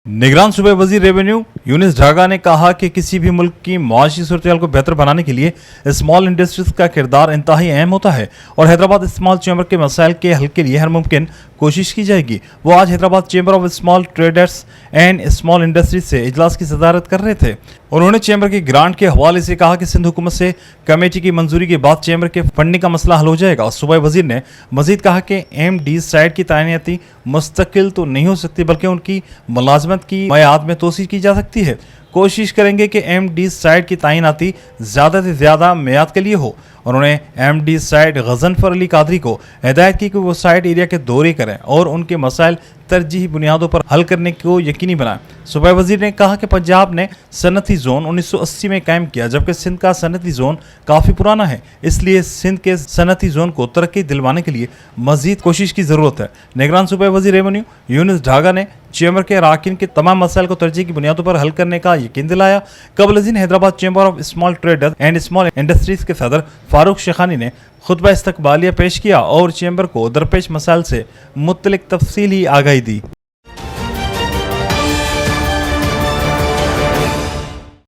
निगरान सूबे वजीर रेवेन्यू यूनिस ढागा ने कहा कि किसी भी मुल्क की मुआशी सूरत को बेहतर बनाने के लिए स्मॉल इंडस्ट्रीज का किरदार इंतहाई अहम होता है और हैदराबाद स्मॉल चैम्बर के मसाइल के हल के लिए हर मुमकिन कोशिश की जाएगी। वो आज Hyderabad chamber of small traders and small industries से इजलास की सदारत कर रहे थे। उन्होंने चैम्बर की ग्रांट के हवाले से कहा कि सिंध हुकूमत से कमेटी की मंजूरी के बाद चैम्बर के फंडिंग का मसला हल हो जाएगा। और सूबाई वजीर ने मजीद कहा कि MD साइड की तैनाती मुस्तकिल तो नहीं हो सकती बल्कि उनकी मुलाजमत की मयाद में तोसी की जा सकती है। कोशिश करेंगे कि MD साइड की तैनाती ज़्यादा से ज़्यादा मियाद के लिए हो। उन्होंने MD साइड गजनफर अली कादरी को हिदायत की कि वो साइड एरिया के दौरे करें और उनके मसाइल तरजीही बुनियादों पर हल करने को यकीनी बनाएं। सूबाई वजीर ने कहा कि पंजाब ने सनती जोन 1980 में कायम किया जबकि सिंध का सनती जोन काफ़ी पुराना है, इसलिए सिंध के सनती जोन को तरक्की दिलवाने के लिए मजीद कोशिश की ज़रूरत है। निगरान सूबाई वजीर रेवेन्यू यूनिस ढागा ने चैम्बर के अरकान के तमाम मसाइल को तरजीह की बुनियादों पर हल करने का यकीन दिलाया। कबल Hyderabad chamber of small traders and small industries के सदर फारूक शेखानी ने खुतबा इस्तकबालिया पेश किया और चैम्बर को दरपेश मसाइल से मुतल्लिक तफसीली आगाही दी।